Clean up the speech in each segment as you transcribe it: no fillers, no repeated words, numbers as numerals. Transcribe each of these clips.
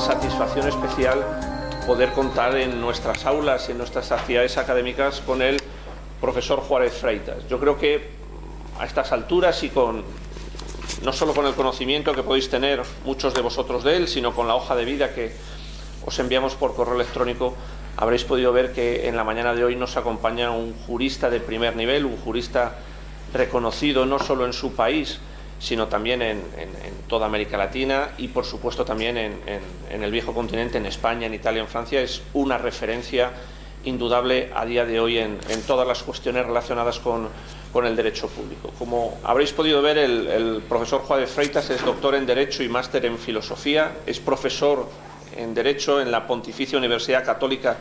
Satisfacción especial poder contar en nuestras aulas y en nuestras actividades académicas con el profesor Juárez Freitas. Yo creo que a estas alturas y no solo con el conocimiento que podéis tener muchos de vosotros de él, sino con la hoja de vida que os enviamos por correo electrónico, habréis podido ver que en la mañana de hoy nos acompaña un jurista de primer nivel, un jurista reconocido no solo en su país, sino también en toda América Latina y, por supuesto, también en el viejo continente, en España, en Italia, en Francia. Es una referencia indudable a día de hoy en todas las cuestiones relacionadas con el derecho público. Como habréis podido ver, el profesor Juárez Freitas es doctor en Derecho y máster en Filosofía, es profesor en Derecho en la Pontificia Universidad Católica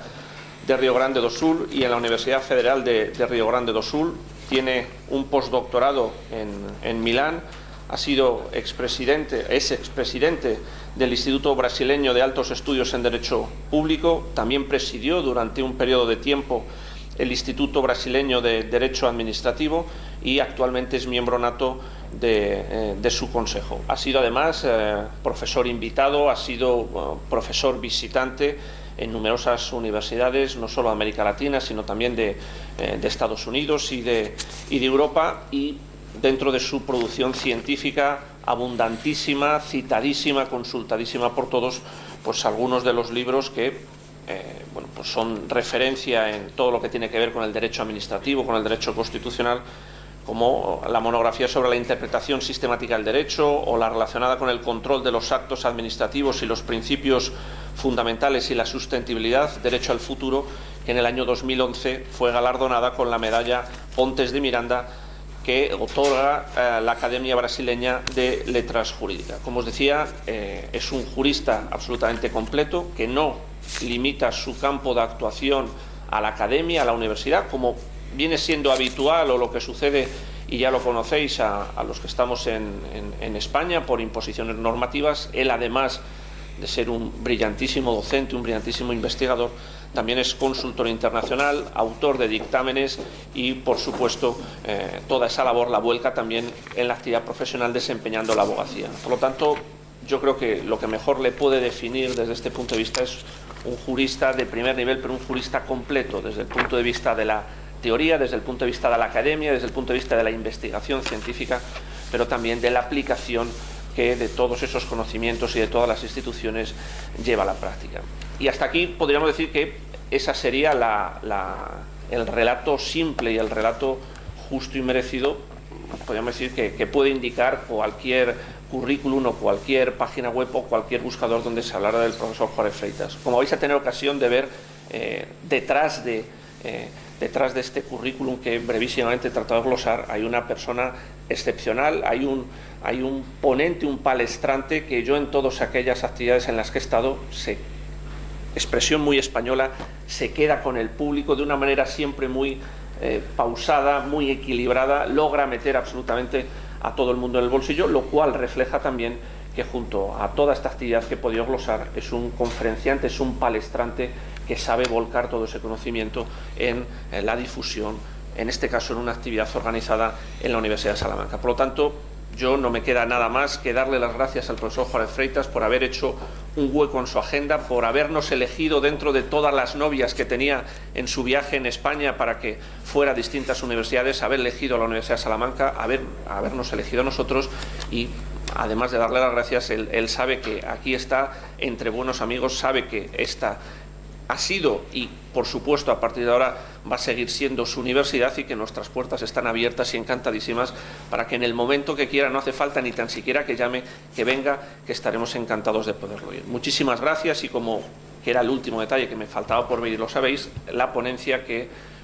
de Río Grande do Sul y en la Universidad Federal de Río Grande do Sul. Tiene un postdoctorado en Milán. Ha sido es expresidente del Instituto Brasileño de Altos Estudios en Derecho Público. También presidió durante un periodo de tiempo el Instituto Brasileño de Derecho Administrativo y actualmente es miembro nato de su consejo. Ha sido además profesor invitado, ha sido profesor visitante en numerosas universidades, no solo de América Latina, sino también de Estados Unidos y de Europa, y dentro de su producción científica abundantísima, citadísima, consultadísima por todos, pues algunos de los libros que pues son referencia en todo lo que tiene que ver con el derecho administrativo, con el derecho constitucional, como la monografía sobre la interpretación sistemática del derecho o la relacionada con el control de los actos administrativos y los principios fundamentales y la sustentabilidad, Derecho al Futuro, que en el año 2011 fue galardonada con la medalla Pontes de Miranda que otorga la Academia Brasileña de Letras Jurídicas. Como os decía, es un jurista absolutamente completo, que no limita su campo de actuación a la academia, a la universidad, como viene siendo habitual o lo que sucede, y ya lo conocéis, a los que estamos en España por imposiciones normativas. Él, además de ser un brillantísimo docente, un brillantísimo investigador, también es consultor internacional, autor de dictámenes y, por supuesto, toda esa labor la vuelca también en la actividad profesional desempeñando la abogacía. Por lo tanto, yo creo que lo que mejor le puede definir desde este punto de vista es un jurista de primer nivel, pero un jurista completo desde el punto de vista de la teoría, desde el punto de vista de la academia, desde el punto de vista de la investigación científica, pero también de la aplicación que de todos esos conocimientos y de todas las instituciones lleva a la práctica. Y hasta aquí podríamos decir que esa sería el relato simple y el relato justo y merecido, podríamos decir, que puede indicar cualquier currículum o cualquier página web o cualquier buscador donde se hablara del profesor Juárez Freitas. Como vais a tener ocasión de ver, detrás de este currículum que brevísimamente he tratado de glosar, hay una persona excepcional, hay un ponente, un palestrante que yo en todas aquellas actividades en las que he estado, expresión muy española, se queda con el público de una manera siempre muy pausada, muy equilibrada, logra meter absolutamente a todo el mundo en el bolsillo, lo cual refleja también que junto a toda esta actividad que he podido glosar es un conferenciante, es un palestrante que sabe volcar todo ese conocimiento en la difusión, en este caso en una actividad organizada en la Universidad de Salamanca. Por lo tanto, yo no me queda nada más que darle las gracias al profesor Juárez Freitas por haber hecho un hueco en su agenda, por habernos elegido dentro de todas las novias que tenía en su viaje en España para que fuera a distintas universidades, haber elegido a la Universidad de Salamanca, habernos elegido a nosotros, y además de darle las gracias, él sabe que aquí está entre buenos amigos, sabe que esta ha sido y, por supuesto, a partir de ahora va a seguir siendo su universidad y que nuestras puertas están abiertas y encantadísimas para que en el momento que quiera, no hace falta ni tan siquiera que llame, que venga, que estaremos encantados de poderlo oír. Muchísimas gracias, y como que era el último detalle que me faltaba por ver, y lo sabéis, la ponencia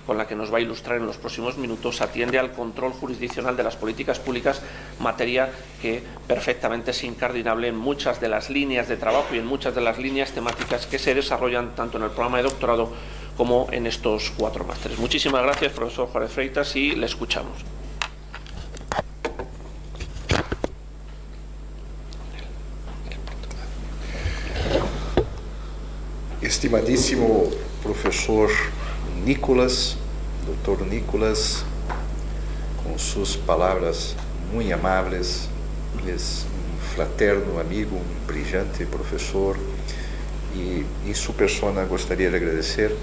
con la que nos va a ilustrar en los próximos minutos atiende al control jurisdiccional de las políticas públicas, materia que perfectamente es incardinable en muchas de las líneas de trabajo y en muchas de las líneas temáticas que se desarrollan tanto en el programa de doctorado como en estos 4 másteres. Muchísimas gracias, profesor Juárez Freitas, y le escuchamos. Estimadíssimo professor Nicolas, doutor Nicolas, com suas palavras muito amáveis, é um fraterno amigo, um brilhante professor, e em sua persona gostaria de agradecer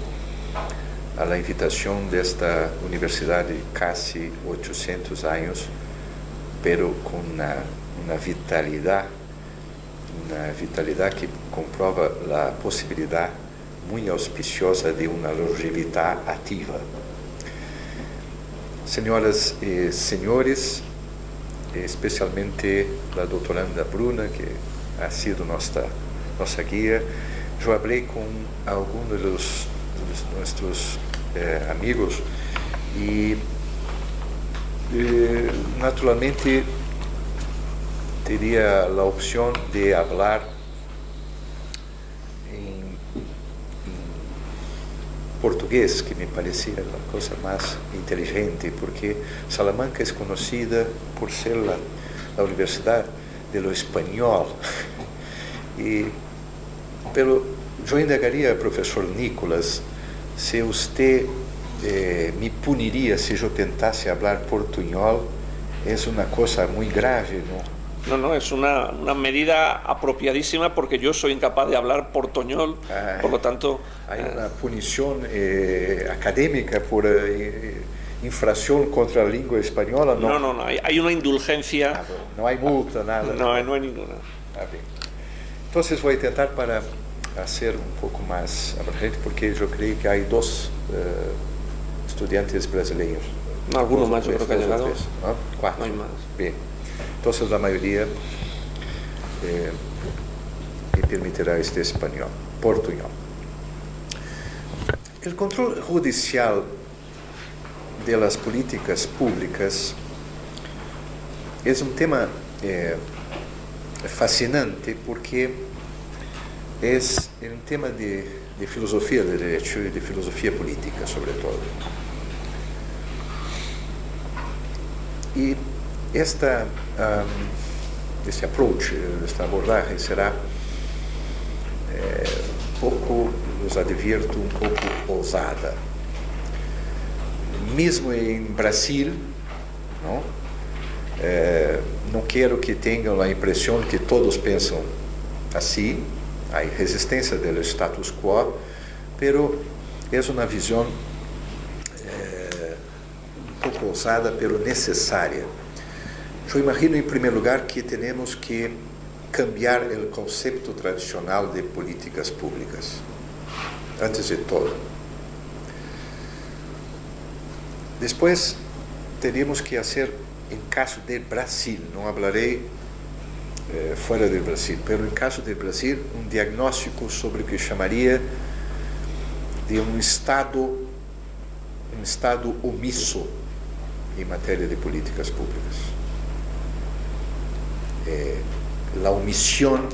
a invitação desta universidade de quase 800 anos, pero com uma vitalidade que comprova a possibilidade muito auspiciosa de uma longevidade ativa. Senhoras e senhores, especialmente a doutoranda Bruna, que ha sido nossa guia, eu falei com alguns dos nossos amigos e naturalmente teria a opção de falar em português, que me parecia a coisa mais inteligente, porque Salamanca é conhecida por ser a universidade do espanhol. Pero eu indagaria, professor Nicolas, se você me puniria se eu tentasse falar portunhol. É uma coisa muito grave, não? No, es una medida apropiadísima porque yo soy incapaz de hablar portoñol, por lo tanto... Hay una punición académica por infracción contra la lengua española, ¿no? No, hay una indulgencia. No hay multa, nada. No hay ninguna. Entonces voy a intentar para hacer un poco más abrangente, porque yo creo que hay 2 estudiantes brasileños. Algunos más, yo creo que ha llegado. ¿No? 4. No hay más. Bien. Entonces la mayoría me permitirá este español, portuñol. El control judicial de las políticas públicas es un tema fascinante porque es un tema de filosofía del derecho y de filosofía política sobre todo. Y este approach, esta abordaje será pouco, os advierto, um pouco ousada. Mesmo em Brasil, não quero que tenham a impressão que todos pensam assim. Há resistência do status quo, pero é uma visão um pouco ousada, pero necessária. Eu imagino, em primeiro lugar, que temos que cambiar o conceito tradicional de políticas públicas, antes de todo. Depois, teríamos que fazer, em caso de Brasil, não falarei fora do Brasil, mas em caso de Brasil, um diagnóstico sobre o que chamaria de um Estado omisso em matéria de políticas públicas. La omisión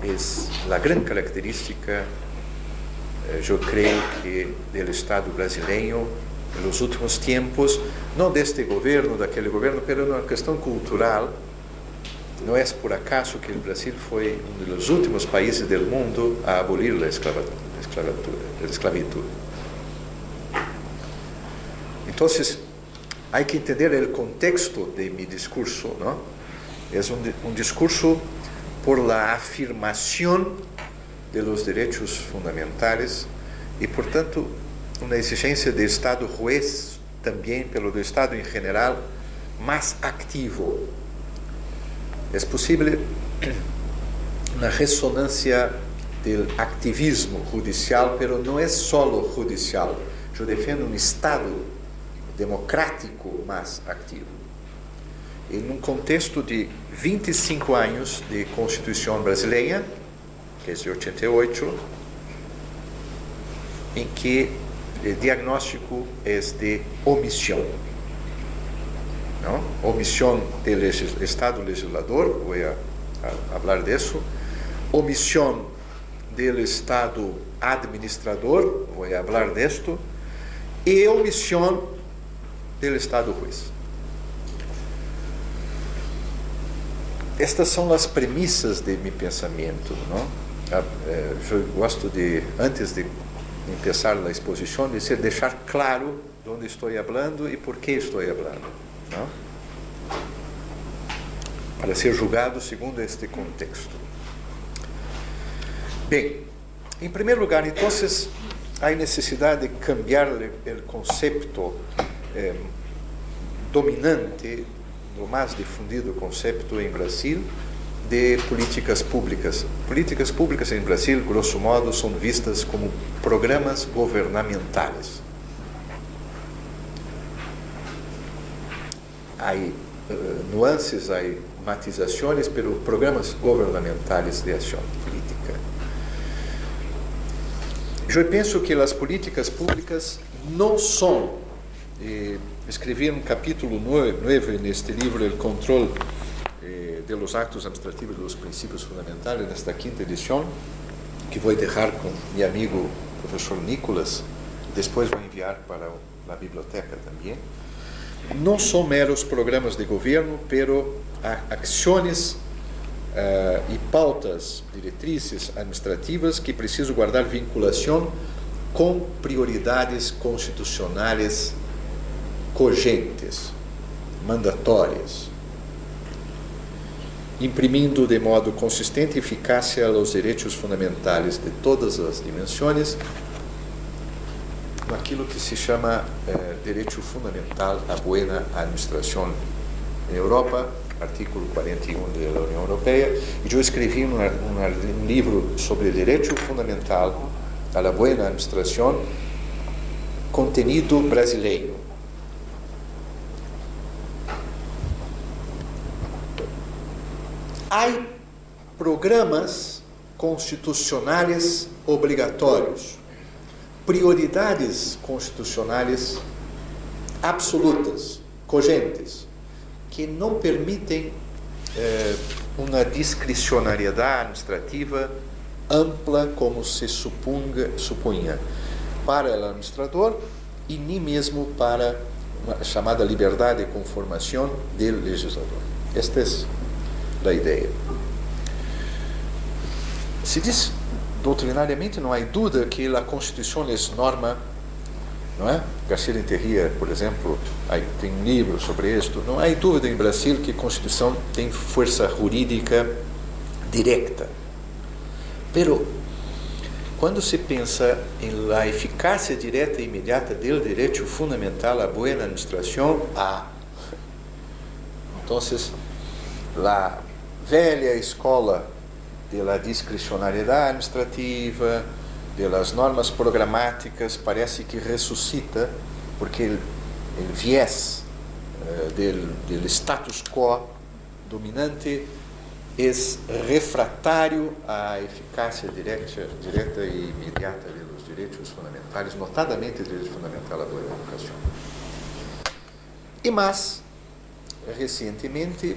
es la gran característica, yo creo que del Estado brasileño en los últimos tiempos, no de este gobierno, de aquel gobierno, pero en una cuestión cultural. No es por acaso que el Brasil fue uno de los últimos países del mundo a abolir la esclavitud. Entonces, hay que entender el contexto de mi discurso, ¿no? Es un discurso por la afirmación de los derechos fundamentales y, por tanto, una exigencia de Estado juez también, pero del Estado en general, más activo. Es posible una resonancia del activismo judicial, pero no es solo judicial. Yo defiendo un Estado democrático más activo. Em um contexto de 25 anos de Constituição brasileira, que é de 88, em que o diagnóstico é de omissão. Omissão do Estado legislador, vou falar disso, omissão del Estado administrador, voy a hablar de esto, y omisión del Estado juez. Estas são as premissas de meu pensamento, não? Eu gosto de, antes de começar a exposição, deixar claro onde estou falando e por que estou falando, não? Para ser julgado segundo este contexto. Bem, em primeiro lugar, então, há necessidade de cambiar o conceito dominante, o mais difundido conceito em Brasil, de políticas públicas. Políticas públicas em Brasil, grosso modo, são vistas como programas governamentais. Há nuances, há matizações, pero programas governamentais de ação política. Eu penso que as políticas públicas não são, escrevi um capítulo 9 neste livro, El Control de los Actos Administrativos de los Princípios Fundamentais, nesta quinta edição, que vou deixar com meu amigo professor Nicolas, depois vou enviar para a biblioteca também. Não são meros programas de governo, pero ações e pautas, diretrizes administrativas que precisam guardar vinculação com prioridades constitucionais cogentes, mandatórias, imprimindo de modo consistente eficácia aos direitos fundamentais de todas as dimensões, naquilo que se chama direito fundamental à buena administração na Europa, artigo 41 da União Europeia, e eu escrevi um livro sobre direito fundamental à buena administração, contenido brasileiro. Há programas constitucionais obrigatórios, prioridades constitucionais absolutas, cogentes, que não permitem uma discricionariedade administrativa ampla como se supunha para o administrador e nem mesmo para uma chamada liberdade de conformação do legislador. Esta é a ideia. Se diz doutrinariamente, não há dúvida que a Constituição é norma, não é? Garcia Renteria, por exemplo, tem um livro sobre isto. Não há dúvida em Brasil que a Constituição tem força jurídica direta. Pero, quando se pensa em la eficácia direta e imediata do direito fundamental à boa administração, então, a velha escola da discricionariedade administrativa, das normas programáticas, parece que ressuscita, porque o viés do status quo dominante é refratário à eficácia direta e imediata dos direitos fundamentais, notadamente o direito fundamental à boa educação. E mais, recentemente,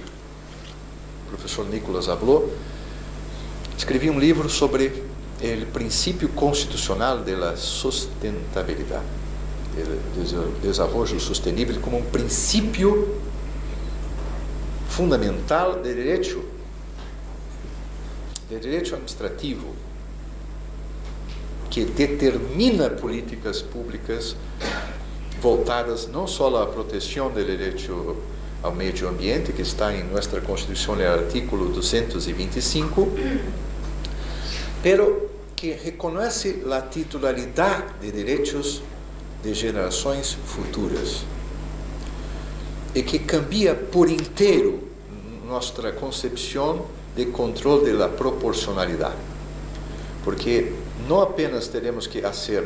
o professor Nicolas falou, escrevi um livro sobre o princípio constitucional da sustentabilidade, do desenvolvimento sustentável como um princípio fundamental de direito administrativo que determina políticas públicas voltadas não só à proteção do direito ao meio ambiente, que está em nossa Constituição, no artigo 225, pero que reconhece a titularidade de direitos de gerações futuras e que cambia por inteiro nossa concepção de controle da proporcionalidade, porque não apenas teremos que fazer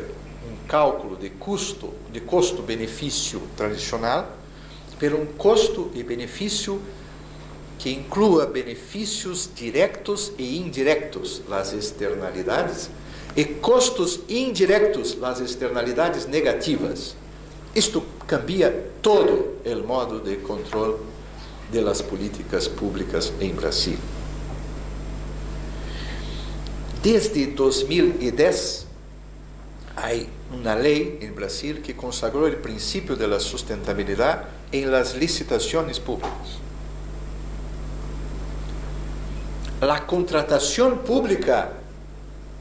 um cálculo de custo-benefício tradicional, mas um custo e benefício que inclua benefícios diretos e indiretos, as externalidades, e custos indiretos, as externalidades negativas. Isto cambia todo o modo de controle das políticas públicas em Brasil. Desde 2010, hay una ley en Brasil que consagró el principio de la sustentabilidad en las licitaciones públicas. La contratación pública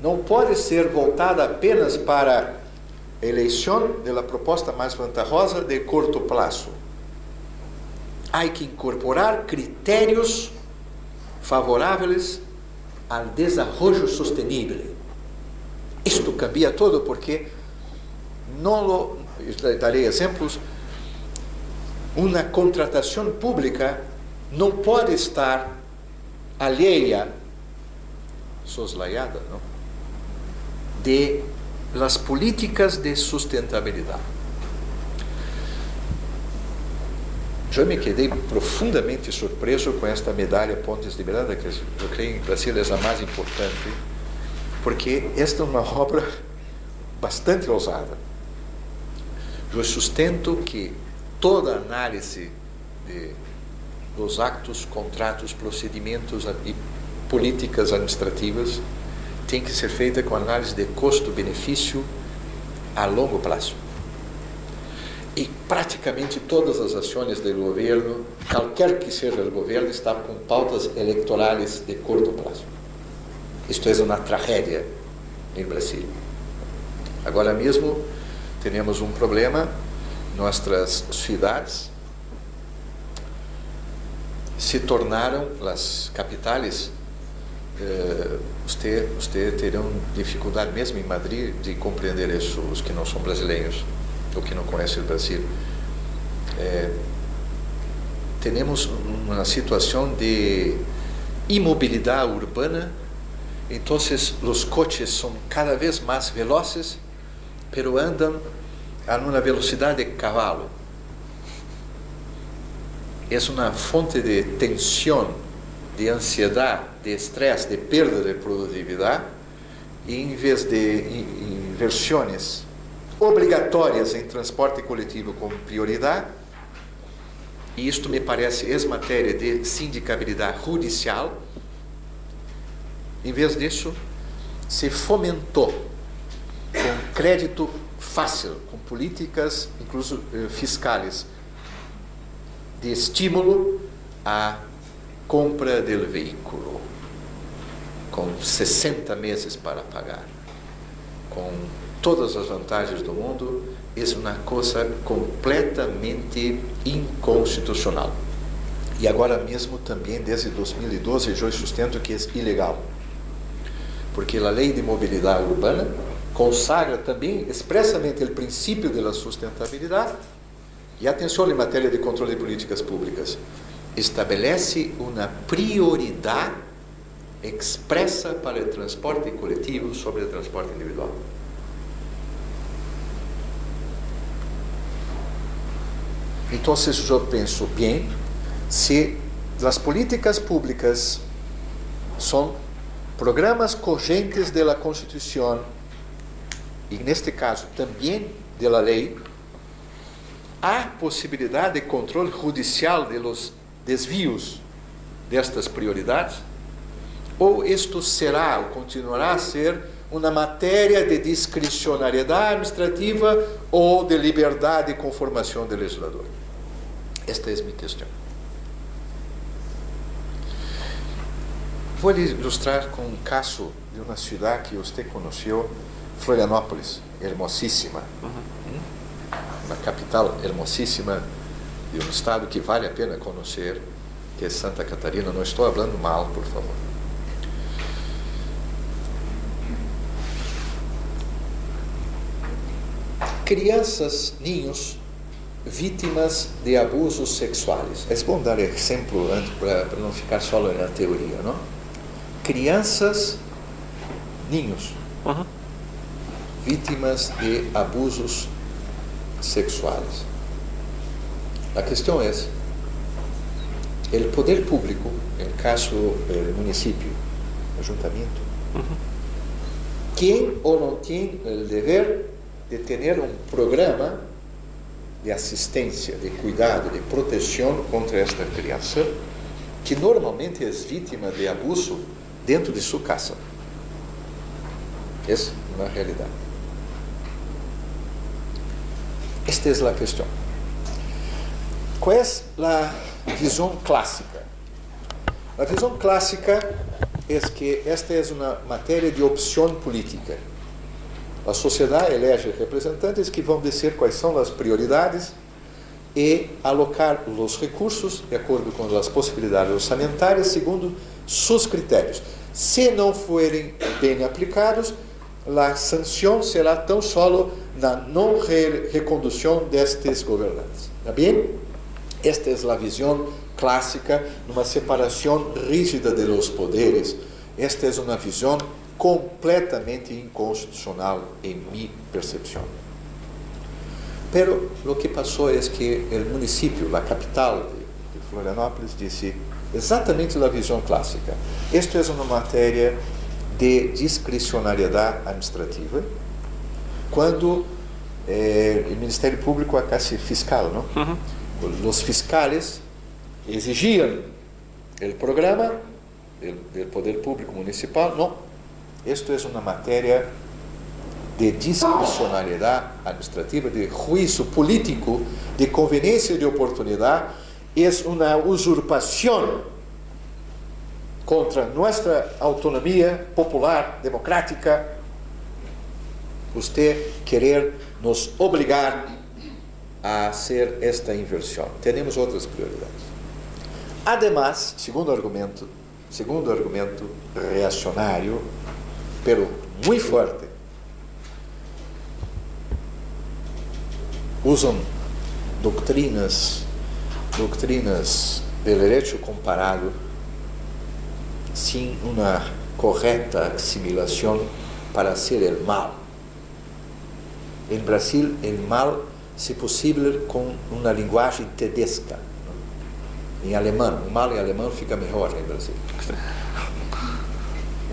não pode ser voltada apenas para a eleição da proposta mais vantajosa de curto prazo. Há que incorporar critérios favoráveis ao desenvolvimento sustentável. Isto cambia todo porque, darei exemplos, uma contratação pública não pode estar alheia, soslayada, não? De las políticas de sustentabilidade. Eu me quedei profundamente surpreso com esta medalha Pontes de Miranda, que eu creio em Brasil é a mais importante, porque esta é uma obra bastante ousada. Eu sustento que toda análise dos actos, contratos, procedimentos e políticas administrativas tem que ser feita com análise de custo-benefício a longo prazo. E praticamente todas as ações do governo, qualquer que seja o governo, está com pautas eleitorais de curto prazo. Isto é uma tragédia em Brasil. Agora mesmo temos um problema, nossas cidades se tornaram as capitais. Você terão dificuldade mesmo em Madrid de compreender isso, os que não são brasileiros ou que não conhecem o Brasil. Temos uma situação de imobilidade urbana, então os coches são cada vez mais velozes, pero andam a uma velocidade de cavalo. É uma fonte de tensão, de ansiedade, de estresse, de perda de produtividade, e em vez de inversões obrigatórias em transporte coletivo como prioridade, e isto me parece é matéria de sindicabilidade judicial, em vez disso, se fomentou com crédito fácil, com políticas, incluso fiscais, de estímulo à compra do veículo, com 60 meses para pagar, com todas as vantagens do mundo, é uma coisa completamente inconstitucional. E agora mesmo também, desde 2012, eu sustento que é ilegal, porque a Lei de Mobilidade Urbana consagra também expressamente o princípio da sustentabilidade. E atenção em matéria de controle de políticas públicas, estabelece uma prioridade expressa para o transporte coletivo sobre o transporte individual. Então, eu penso bem, se as políticas públicas são programas cogentes da Constituição, e neste caso também da lei, há possibilidade de controle judicial de los desvios destas prioridades? Ou isto será ou continuará a ser uma matéria de discricionariedade administrativa ou de liberdade e conformação do legislador? Esta é a minha questão. Vou lhe ilustrar com um caso de uma cidade que você conheceu, Florianópolis, hermosíssima. Uma capital hermosíssima de um estado que vale a pena conhecer, que é Santa Catarina. Não estou falando mal, por favor. Crianças, ninhos, vítimas de abusos sexuais. É bom dar exemplo antes para não ficar só na teoria, não? Crianças, ninhos, vítimas de abusos sexuais. A questão é, o poder público, no caso município, ayuntamiento, tem ou não tem o dever de ter um programa de assistência, de cuidado, de proteção contra esta criança, que normalmente é vítima de abuso dentro de sua casa. É uma realidade. Esta é a questão. Qual é a visão clássica? A visão clássica é que esta é uma matéria de opção política. A sociedade elege representantes que vão dizer quais são as prioridades e alocar os recursos de acordo com as possibilidades orçamentárias segundo seus critérios. Se não forem bem aplicados, a sanção será tão solo na não recondução destes governantes. Está bem? Esta é a visão clássica, numa separação rígida de los poderes. Esta é uma visão completamente inconstitucional em minha percepção. Pero o que passou é que o município, a capital de Florianópolis, disse exatamente a visão clássica. Isto é uma matéria de discricionariedade administrativa, quando o Ministério Público é quase fiscal, não? Uhum. Os fiscais exigiam o programa do Poder Público Municipal. Não, isto é uma matéria de discricionariedade administrativa, de juízo político, de conveniência de oportunidade. É uma usurpação contra nossa autonomia popular, democrática. Você querer nos obrigar a hacer esta inversão. Temos outras prioridades. Además, segundo argumento reacionário, pero muito forte, usam doutrinas do direito comparado sem uma correta assimilação para hacer el mal. Em Brasil, el mal, se possível, com uma linguagem tedesca. Em alemão, o mal em alemão fica melhor em Brasil.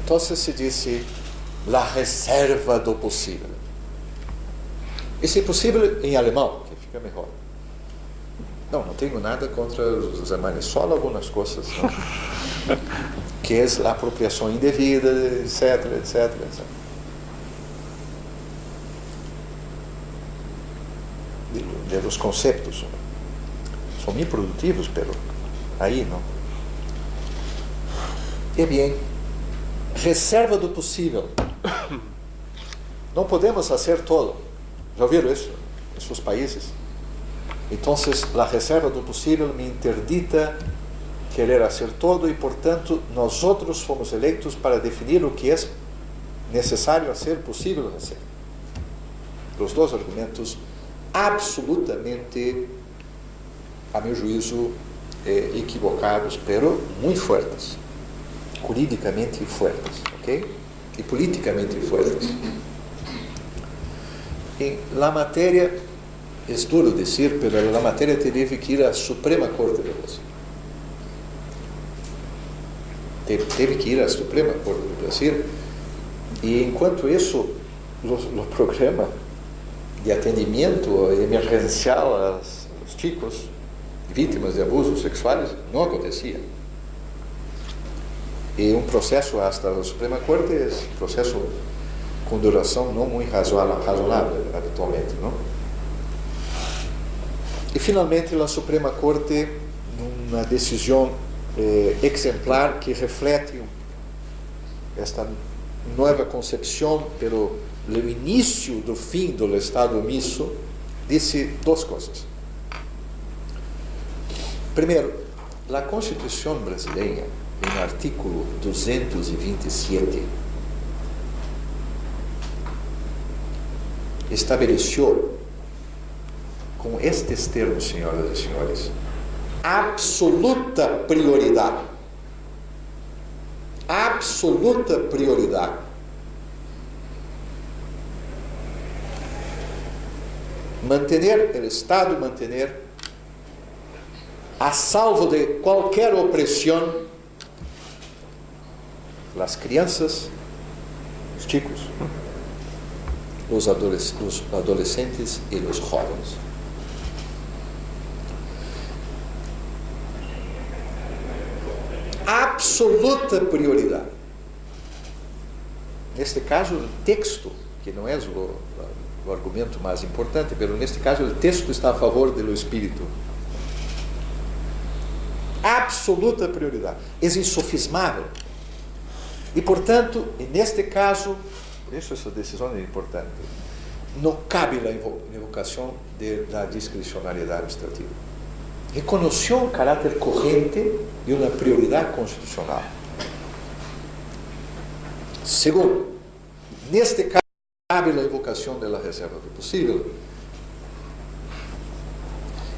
Então se disse la reserva do possível. E se possível, em alemão, que fica melhor. Não tenho nada contra os alemães, só algumas coisas, não? Que é a apropriação indevida, etc, etc, etc. De los conceitos. São muito produtivos, pero aí não. E bem, reserva do possível. Não podemos fazer todo. Já ouviram isso em seus países? Então, a reserva do possível me interdita querer fazer todo e, portanto, nós outros fomos eleitos para definir o que é necessário fazer, possível fazer. Os dois argumentos absolutamente, a meu juízo, equivocados, pero muito fortes, juridicamente fortes, ok? E politicamente fortes. Em la matéria, é duro dizer, pero la matéria teve que ir à Suprema Corte do Brasil. Teve que ir à Suprema Corte do Brasil, e enquanto isso, o programa de atendimento emergencial aos chicos vítimas de abusos sexuais não acontecia. E um processo hasta a Suprema Corte é um processo com duração não muito razoável habitualmente, não? E finalmente a Suprema Corte, numa decisão exemplar que reflete esta nova concepção pelo início do fim do Estado omisso, disse duas coisas. Primeiro, a Constituição brasileira, em artículo 227, estabeleceu, com estes termos, senhoras e senhores, absoluta prioridade. Absoluta prioridade. Manter o Estado, a salvo de qualquer opressão, as crianças, os chicos, os adolescentes e os jovens. Absoluta prioridade. neste caso, o texto, que não é o argumento mais importante, mas neste caso o texto está a favor do espírito. Absoluta prioridade. É insofismável. E, portanto, neste caso, por isso essa decisão é importante, não cabe a invocação da discricionalidade administrativa. Reconheceu um caráter corrente e uma prioridade constitucional. Segundo, neste caso, cabe a invocação da reserva do possível.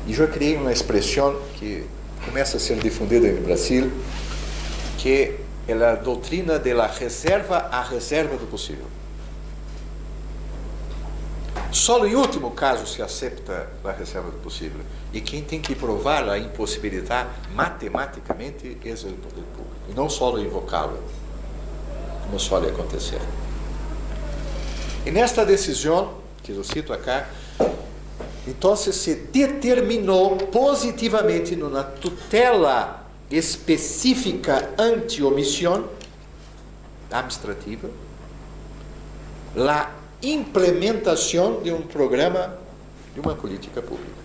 E eu criei uma expressão que começa a ser difundida no Brasil, que é a doutrina da reserva à reserva do possível. Só em último caso se aceita a reserva do possível. E quem tem que provar a impossibilidade matematicamente é o poder público. E não só invocá-lo, como suele acontecer. E nesta decisão, que eu cito acá, então se determinou positivamente numa tutela específica anti-omissão administrativa a implementação de um programa, de uma política pública.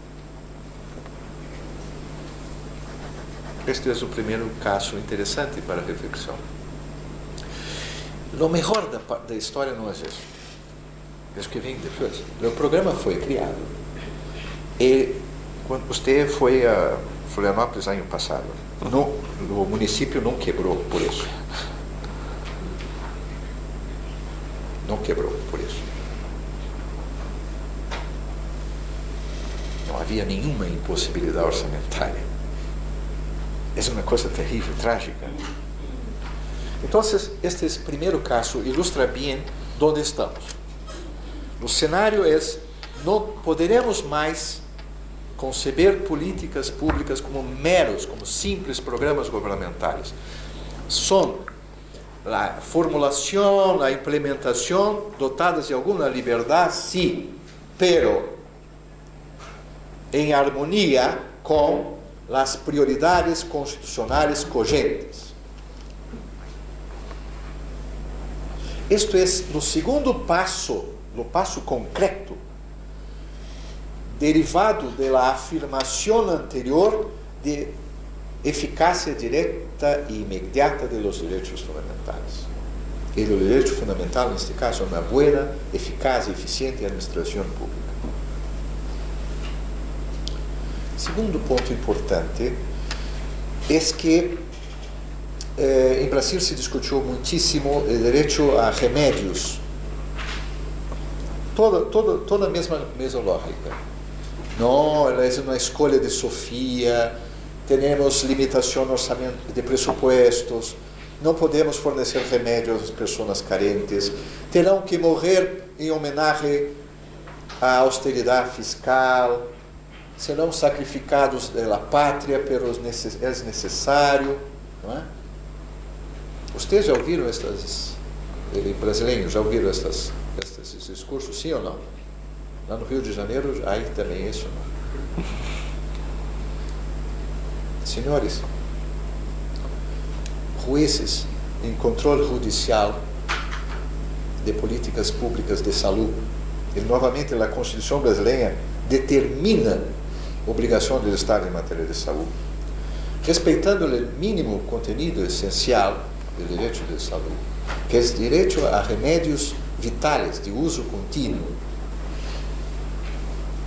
Este é o primeiro caso interessante para a reflexão. O melhor da história não é isso. É o que vem depois. O programa foi criado e quando você foi a Florianópolis ano passado, o município não quebrou por isso. Não quebrou por isso. Não havia nenhuma impossibilidade orçamentária. É uma coisa terrível, trágica. Então, este primeiro caso ilustra bem onde estamos. O cenário é: não poderemos mais conceber políticas públicas como simples programas governamentais. São a formulação, a implementação dotadas de alguma liberdade, sim, pero em harmonia com as prioridades constitucionais cogentes. Isto é, no segundo passo, no passo concreto, derivado da afirmação anterior de eficácia direta e imediata dos direitos fundamentais. E o direito fundamental, neste caso, é uma boa, eficaz e eficiente administração pública. Segundo ponto importante é que em Brasil se discutiu muitíssimo o direito a remédios. Toda a mesma lógica. Não, é uma escolha de Sofia, temos limitação no orçamento de pressupostos, não podemos fornecer remédios às pessoas carentes, terão que morrer em homenagem à austeridade fiscal, serão sacrificados da pátria, pero é necessário. Não é? Vocês já ouviram brasileiros já ouviram esses discursos, sim ou não? Lá no Rio de Janeiro, aí também é isso. Não? Senhores, juízes em controle judicial de políticas públicas de saúde, e novamente a Constituição brasileira determina a obrigação do Estado em matéria de saúde, respeitando o mínimo conteúdo essencial do direito de saúde, que é o direito a remédios vitais de uso contínuo,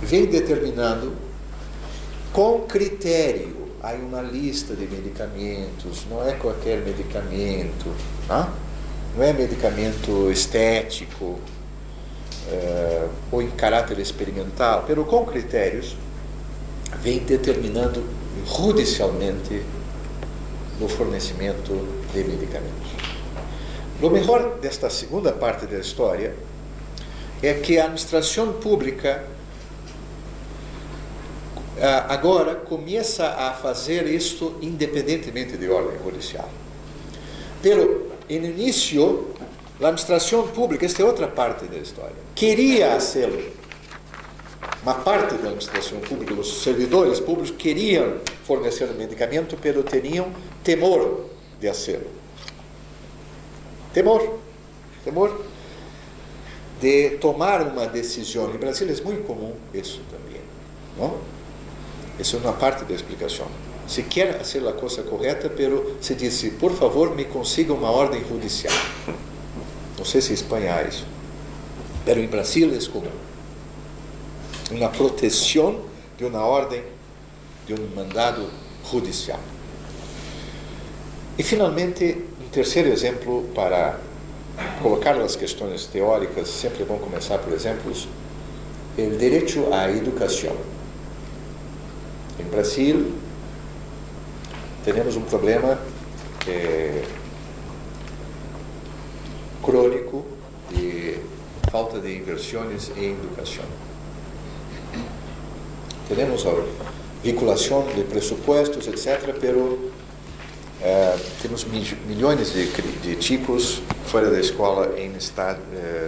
vem determinando com critério. Há uma lista de medicamentos, não é qualquer medicamento, não é medicamento estético ou em caráter experimental, mas com critérios vem determinando judicialmente o fornecimento de medicamentos. O melhor desta segunda parte da história é que a administração pública agora começa a fazer isto independentemente de ordem judicial. Pero, no início, a administração pública, esta é outra parte da história, queria fazê-lo. Uma parte da administração pública, os servidores públicos, queriam fornecer o medicamento, pero tinham temor de fazê-lo. Temor. temor de tomar uma decisão. Em Brasil é muito comum isso também, não? Isso é uma parte da explicação. Se quer fazer a coisa correta, pero se diz, por favor, me consiga uma ordem judicial. Não sei se em Espanha há isso, pero em Brasil é comum. Uma proteção de uma ordem, de um mandado judicial. E, finalmente, um terceiro exemplo para colocar as questões teóricas, sempre é bom começar por exemplos, o direito à educação. Em Brasil, temos um problema crônico de falta de inversões em educação. Temos a vinculação de pressupostos, etc., pero temos milhões de chicos fora da escola, em estado,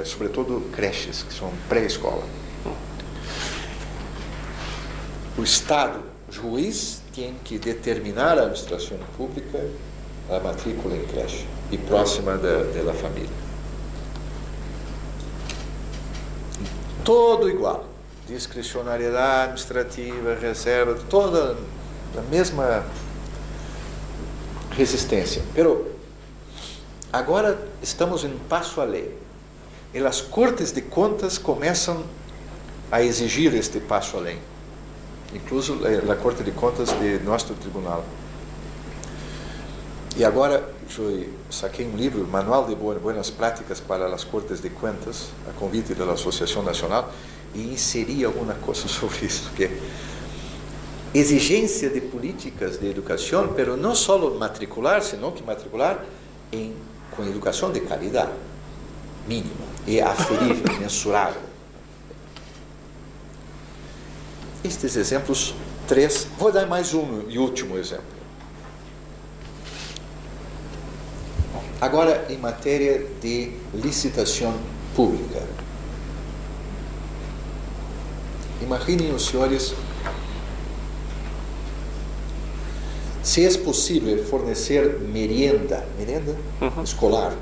sobretudo creches, que são pré-escola. O Estado, o juiz, tem que determinar a administração pública a matrícula em creche e próxima da família. Todo igual. Discricionariedade administrativa, reserva, toda a mesma resistência. Pero agora estamos em passo além. E as Cortes de Contas começam a exigir este passo além. Incluso a Corte de Contas de nosso tribunal. E agora eu saquei um livro, Manual de Buenas Práticas para as Cortes de Contas, a convite da Associação Nacional, e inseri alguma coisa sobre isso, que exigência de políticas de educação, pero não só matricular, senão que matricular com educação de qualidade mínima e aferível, mensurável. Estes exemplos, 3, vou dar mais um e último exemplo. Agora, em matéria de licitação pública. Imaginem os senhores se é possível fornecer merienda escolar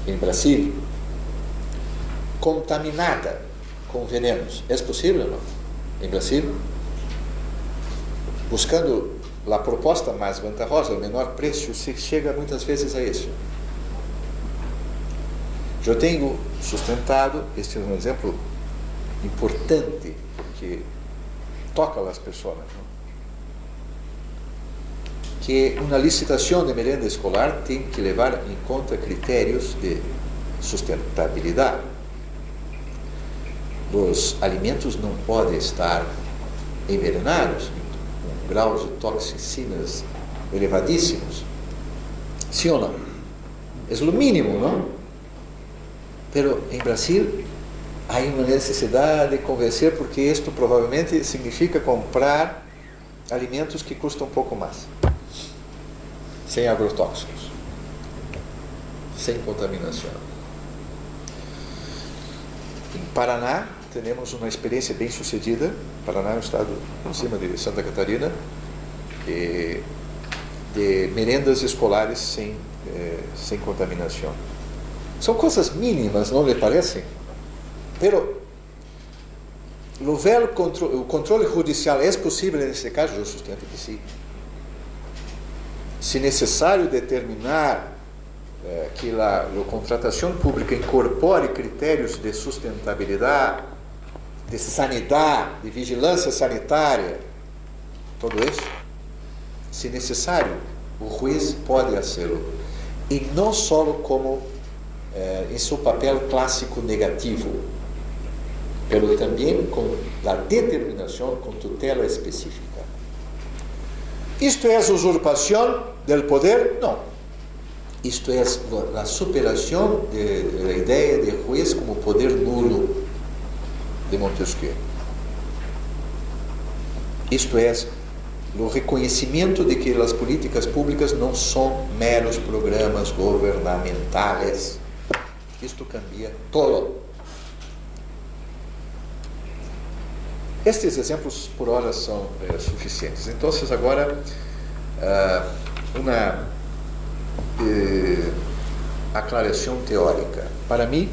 em Brasil, contaminada com venenos. É possível, não? Em Brasil? Buscando a proposta mais vantajosa, o menor preço, se chega muitas vezes a isso. Eu tenho sustentado, este é um exemplo importante que toca as pessoas, não? Que uma licitação de merenda escolar tem que levar em conta critérios de sustentabilidade. Os alimentos não podem estar envenenados, com graus de toxinas elevadíssimos. Sim ou não? É o mínimo, não? Pero em Brasil há uma necessidade de convencer, porque isto provavelmente significa comprar alimentos que custam um pouco mais, sem agrotóxicos, sem contaminação. Em Paraná, temos uma experiência bem sucedida. Paraná é um estado em cima de Santa Catarina, de merendas escolares sem contaminação. São coisas mínimas, não lhe parecem? Pero o controle judicial é possível nesse caso? Eu sustento que sim. Se necessário determinar que a contratação pública incorpore critérios de sustentabilidade, de sanidade, de vigilância sanitária, tudo isso, se necessário, o juiz pode fazê-lo. E não só como em seu papel clássico negativo, mas também com a determinação com tutela específica. Isto é usurpação do poder? Não. Isto é a superação da ideia de juiz como poder nulo de Montesquieu. Isto é o reconhecimento de que as políticas públicas não são meros programas governamentais. Isto cambia todo. Estes exemplos por hora são suficientes. Então, aclaração teórica. Para mim,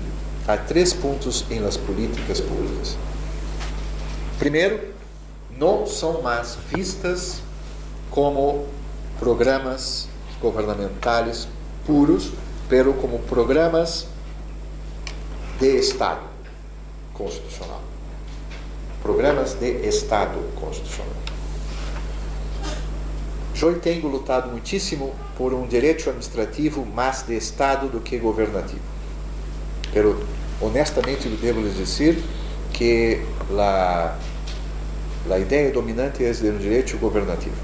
há 3 pontos em las políticas públicas. Primeiro, não são mais vistas como programas governamentais puros, pero como programas de Estado constitucional. Programas de Estado constitucional. Eu tenho lutado muitíssimo por um direito administrativo mais de Estado do que governativo. Pero, honestamente, devo lhes dizer que a ideia dominante é de um direito governativo.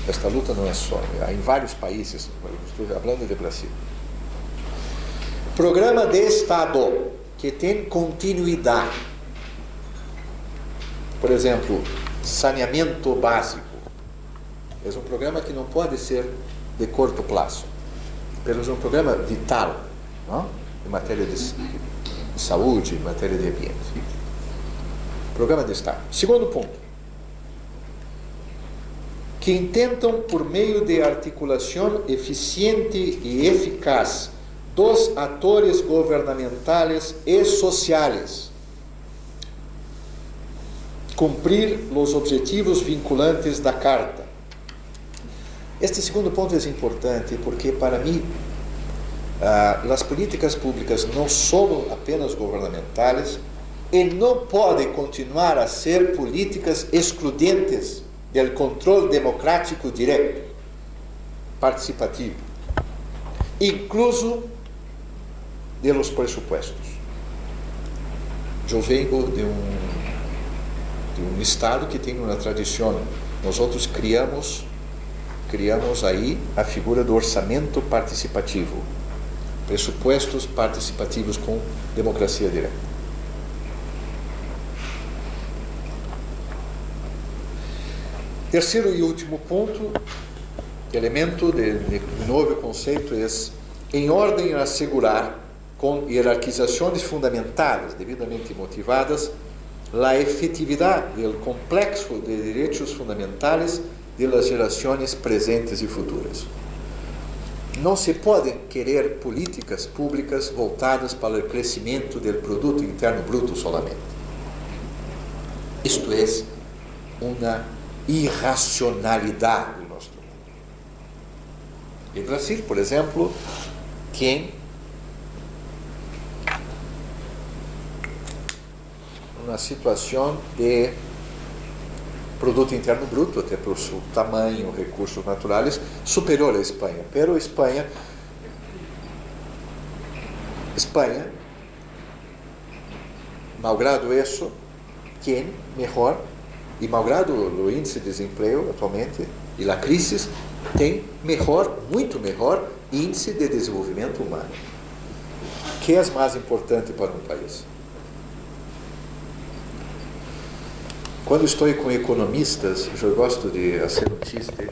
Esta luta não é só, há em vários países, estou falando de Brasil. Programa de Estado que tem continuidade. Por exemplo, saneamento básico. É um programa que não pode ser de curto prazo, mas é um programa vital, não? Em matéria de saúde, em matéria de ambiente. Programa de Estado. Segundo ponto. Que intentam, por meio de articulação eficiente e eficaz dos atores governamentais e sociais, cumprir os objetivos vinculantes da Carta. Este segundo ponto é importante porque, para mim, as políticas públicas não são apenas governamentais e não podem continuar a ser políticas excludentes do controle democrático direto, participativo, incluso de los pressupostos. Eu venho de um estado que tem uma tradição. Nós outros criamos aí a figura do orçamento participativo, pressupostos participativos com democracia direta. Terceiro e último ponto, elemento de novo conceito é, em ordem a assegurar, com hierarquizações fundamentadas, devidamente motivadas, a efetividade do complexo de direitos fundamentais de las gerações presentes e futuras. Não se podem querer políticas públicas voltadas para o crescimento do produto interno bruto solamente. Isto é uma irracionalidade do nosso mundo. Em Brasil, por exemplo, tem uma situação de produto interno bruto, até por seu tamanho, recursos naturais, superior à Espanha. Pero Espanha, malgrado isso, tem melhor, e malgrado o índice de desemprego atualmente e a crise, tem melhor, muito melhor, índice de desenvolvimento humano. O que é mais importante para um país? Quando estou com economistas, eu gosto de fazer um chiste.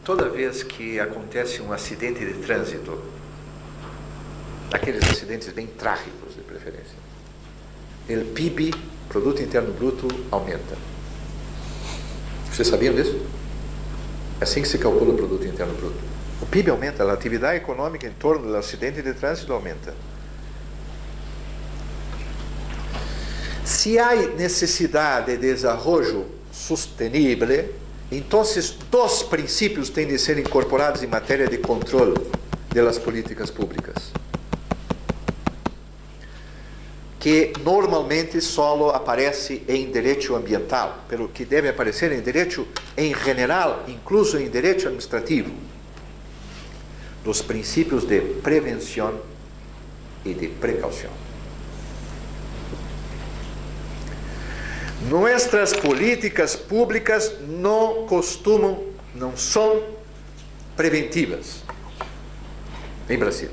Toda vez que acontece um acidente de trânsito, aqueles acidentes bem trágicos de preferência, o PIB, Produto Interno Bruto, aumenta. Vocês sabiam disso? É assim que se calcula o Produto Interno Bruto. O PIB aumenta, a atividade econômica em torno do acidente de trânsito aumenta. Se há necessidade de desenvolvimento sustentável, então dois princípios têm de ser incorporados em matéria de controle das políticas públicas, que normalmente só aparece em direito ambiental, pero que deve aparecer em direito em geral, incluso em direito administrativo, dos princípios de prevenção e de precaução. Nossas políticas públicas não são preventivas em Brasil.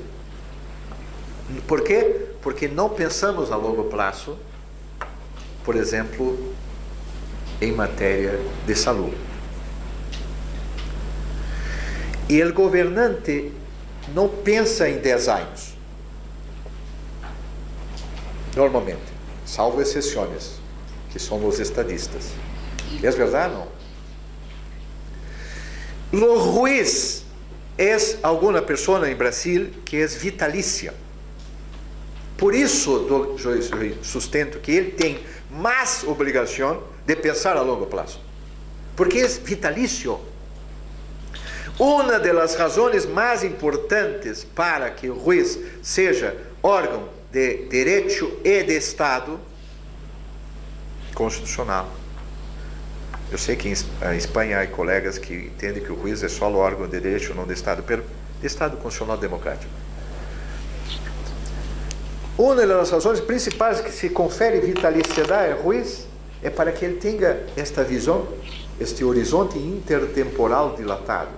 Por quê? Porque não pensamos a longo prazo, por exemplo, em matéria de saúde. E o governante não pensa em 10 anos, normalmente, salvo exceções, que são os estadistas. É verdade, não? Lo juez es alguna persona en Brasil que es vitalicia. Por isso, eu sustento que ele tem mais obrigação de pensar a longo prazo. Porque é vitalício. Uma das razões mais importantes para que o juez seja órgão de direito e de Estado constitucional. Eu sei que em Espanha há colegas que entendem que o juiz é só o órgão de direito, não de Estado, mas de Estado constitucional democrático. Uma das razões principais que se confere vitaliciedade ao juiz é para que ele tenha esta visão, este horizonte intertemporal dilatado.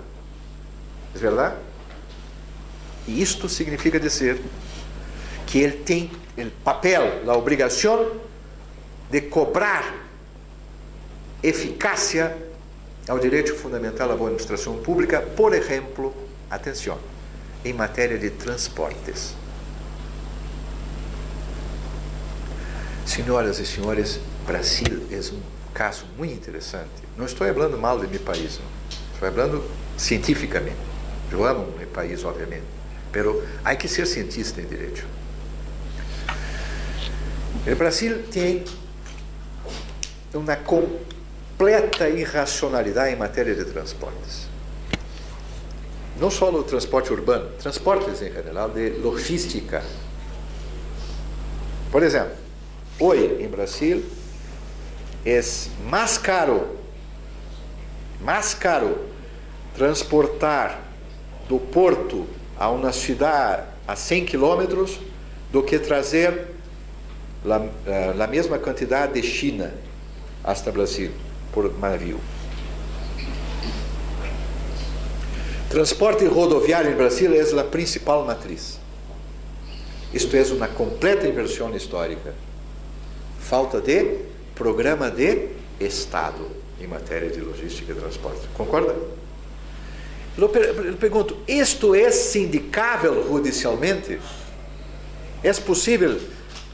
É verdade? E isto significa dizer que ele tem o papel, a obrigação de cobrar eficácia ao direito fundamental à boa administração pública, por exemplo, atenção, em matéria de transportes. Senhoras e senhores, Brasil é um caso muito interessante. Não estou falando mal de meu país, não. Estou falando cientificamente. Eu amo meu país, obviamente, mas há que ser cientista em direito. O Brasil tem uma completa irracionalidade em matéria de transportes. Não só o transporte urbano, transportes em geral, de logística. Por exemplo, hoje em Brasil é mais caro transportar do porto a uma cidade a 100 quilômetros do que trazer a mesma quantidade de China hasta Brasil por navio. Transporte rodoviário em Brasil é a principal matriz. Isto é uma completa inversão histórica. Falta de programa de Estado em matéria de logística e transporte. Concorda? Eu pergunto, isto é sindicável judicialmente? É possível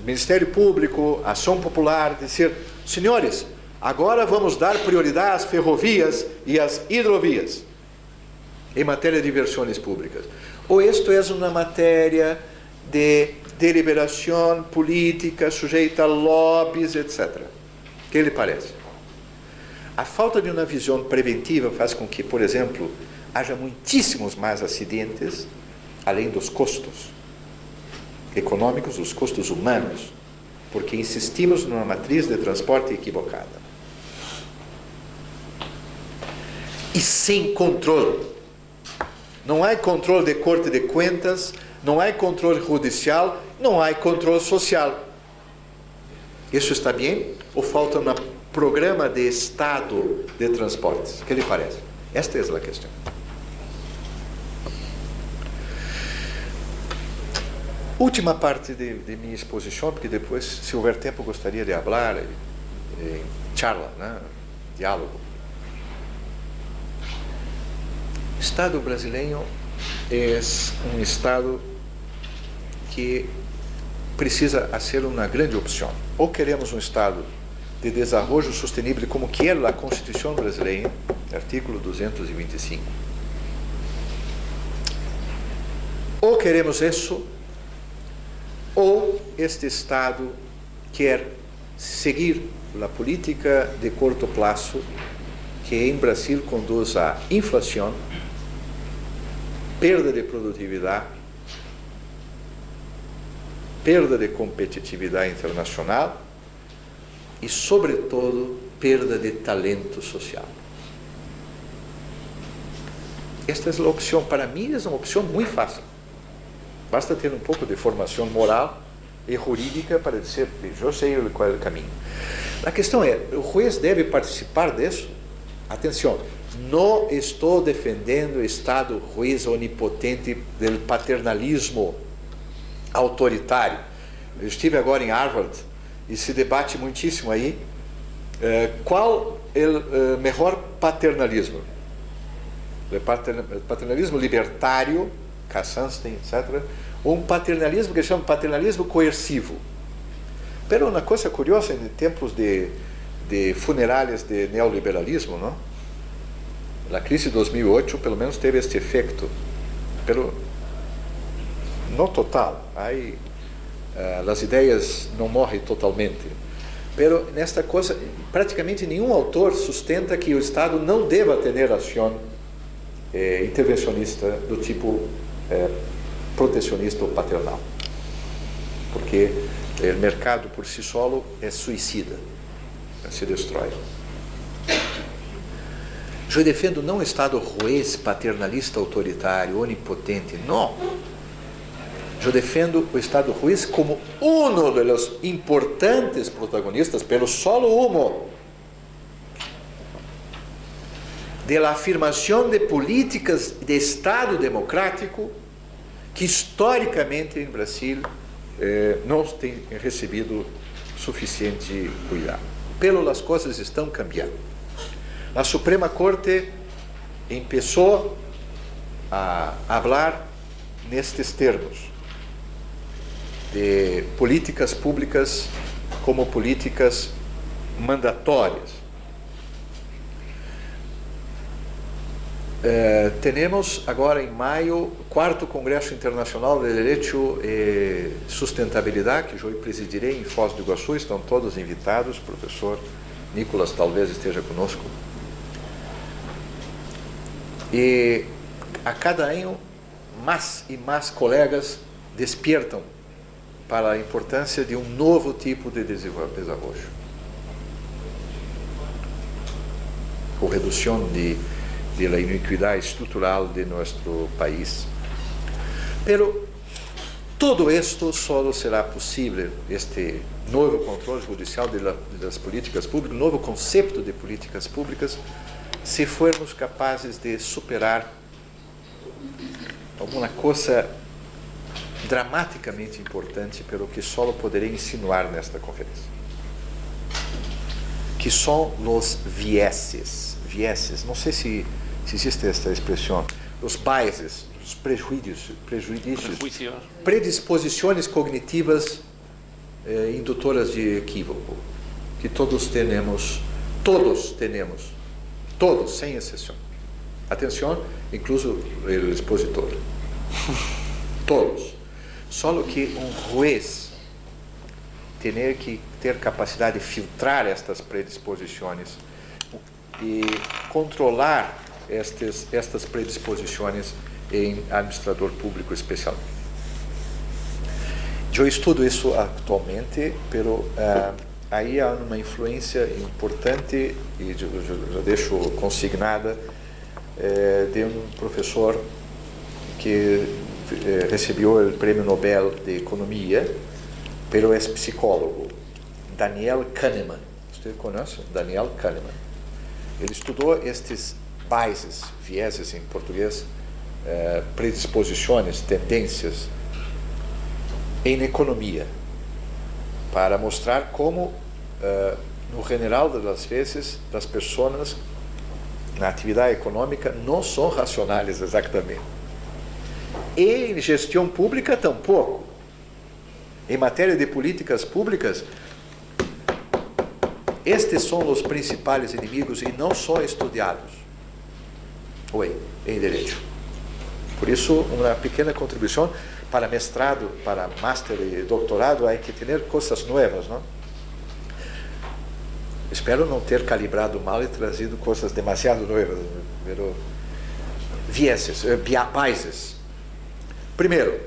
Ministério Público, Ação Popular, dizer, senhores, agora vamos dar prioridade às ferrovias e às hidrovias em matéria de inversões públicas? Ou isto é uma matéria de deliberação política sujeita a lobbies, etc. O que lhe parece? A falta de uma visão preventiva faz com que, por exemplo, haja muitíssimos mais acidentes, além dos custos econômicos, os custos humanos, porque insistimos numa matriz de transporte equivocada. E sem controle. Não há controle de Corte de Contas, não há controle judicial, não há controle social. Isso está bem? Ou falta um programa de Estado de transportes? O que lhe parece? Esta é a questão. Última parte de minha exposição, porque depois, se houver tempo, gostaria de falar em charla, né? Diálogo. O Estado brasileiro é um Estado que precisa ser uma grande opção. Ou queremos um Estado de desenvolvimento sustentável, como quer a Constituição brasileira, artigo 225. Ou queremos isso, ou este Estado quer seguir a política de curto prazo que em Brasil conduz à inflação, perda de produtividade, perda de competitividade internacional e, sobretudo, perda de talento social. Esta é a opção, para mim, é uma opção muito fácil. Basta ter um pouco de formação moral e jurídica para dizer, eu sei qual é o caminho. A questão é, o juiz deve participar disso? Atenção, não estou defendendo o Estado juiz onipotente do paternalismo autoritário. Eu estive agora em Harvard e se debate muitíssimo aí qual é o melhor paternalismo. O paternalismo libertário, Kassanstein, etc., ou um paternalismo que chama paternalismo coercivo. Mas uma coisa curiosa, em tempos de funerárias de neoliberalismo, não? A crise de 2008 pelo menos teve este efeito, pero não total. Aí as ideias não morrem totalmente. Pero nesta coisa, praticamente nenhum autor sustenta que o Estado não deva ter ação intervencionista do tipo protecionista ou paternal, porque o mercado por si solo é suicida, se destrói. Eu defendo não um Estado juez, paternalista, autoritário, onipotente, não. Eu defendo o Estado juez como um dos importantes protagonistas, pero solo uno, de la afirmação de políticas de Estado democrático que historicamente em Brasil não tem recebido suficiente cuidado. Pero as coisas estão cambiando. A Suprema Corte começou a falar nestes termos de políticas públicas como políticas mandatórias. Temos agora em maio o 4º Congresso Internacional de Direito e Sustentabilidade, que eu presidirei em Foz do Iguaçu. Estão todos invitados. O professor Nicolas talvez esteja conosco. E a cada ano mais e mais colegas despiertam para a importância de um novo tipo de desenvolvimento, com redução de la iniquidade estrutural de nosso país. Pero todo esto solo será possível, este novo controle judicial das políticas públicas, novo conceito de políticas públicas, se formos capazes de superar alguma coisa dramaticamente importante, pelo que só poderei insinuar nesta conferência, que são os vieses, não sei se existe esta expressão, os biases, os prejuízos, predisposições cognitivas indutoras de equívoco, que todos temos, sem exceção. Atenção, incluso o expositor. Todos. Só que um juez ter que ter capacidade de filtrar estas predisposições e controlar estas predisposições em administrador público especial. Eu estudo isso atualmente, pero aí há uma influência importante, e eu deixo consignada, de um professor que recebeu o Prêmio Nobel de Economia, pero é psicólogo, Daniel Kahneman. Você conhece? Daniel Kahneman. Ele estudou estes biases, vieses em português, predisposições, tendências, em economia, para mostrar como, no general das vezes, as pessoas na atividade econômica não são racionais exatamente. E em gestão pública tampouco. Em matéria de políticas públicas, estes são os principais inimigos e não são estudados em direito. Por isso, uma pequena contribuição para mestrado, para master e doutorado, há que ter coisas novas, não? Espero não ter calibrado mal e trazido coisas demasiado novas, pero biases. Primeiro,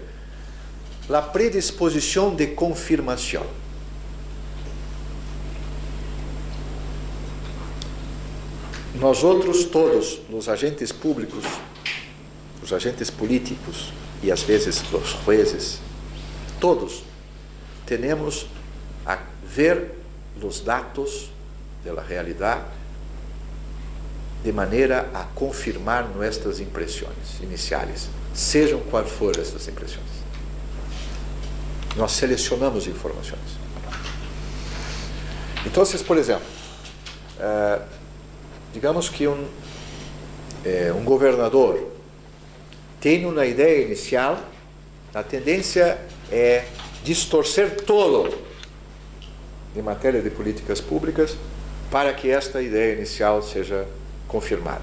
a predisposição de confirmação. Nós outros todos, os agentes públicos, os agentes políticos e às vezes os jueces, todos temos a ver os dados da realidade de maneira a confirmar nossas impressões iniciais, sejam quais forem essas impressões. Nós selecionamos informações. Então, por exemplo, digamos que um governador tem uma ideia inicial, a tendência é distorcer todo em matéria de políticas públicas para que esta ideia inicial seja confirmada.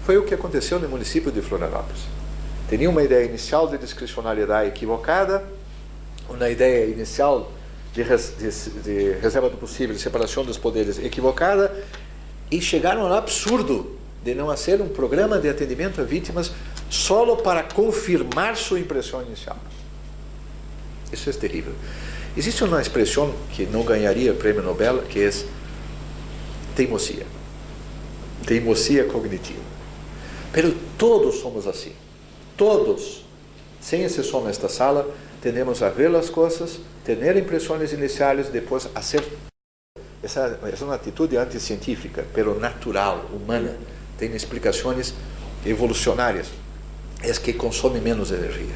Foi o que aconteceu no município de Florianópolis. Tinha uma ideia inicial de discricionariedade equivocada, uma ideia inicial de reserva do possível, de separação dos poderes equivocada, e chegaram ao absurdo de não ser um programa de atendimento a vítimas só para confirmar sua impressão inicial. Isso é terrível. Existe uma expressão que não ganharia prêmio Nobel, que é teimosia. Teimosia cognitiva. Mas todos somos assim. Todos, sem exceção nesta sala, tendemos a ver as coisas, ter impressões iniciais, depois fazer. Essa é uma atitude anticientífica, pero natural, humana. Tem explicações evolucionárias. É que consome menos energia.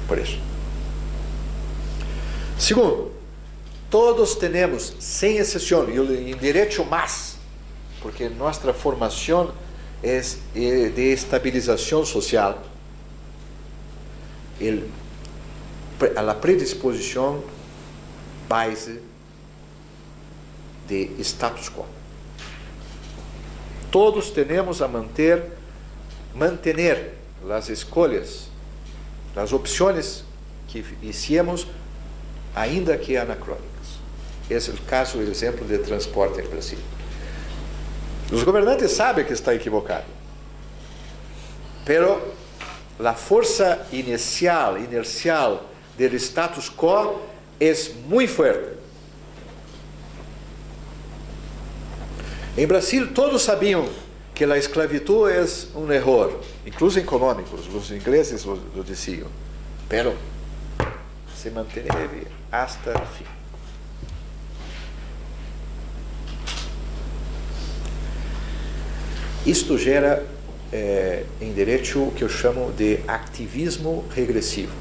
Por isso. Segundo, todos temos, sem exceção, e em direito mais, porque nossa formação é de estabilização social, a predisposição base de status quo. Todos temos a manter as escolhas, as opções que hicimos, ainda que anacrônicas. Esse é o exemplo de transporte em Brasil. Os governantes sabem que está equivocado, pero a força inercial do status quo é muito forte. Em Brasil, todos sabiam que a esclavitud é um erro, incluso econômico, os ingleses lo diziam, pero se manteve hasta o fim. Isto gera em direito o que eu chamo de ativismo regressivo.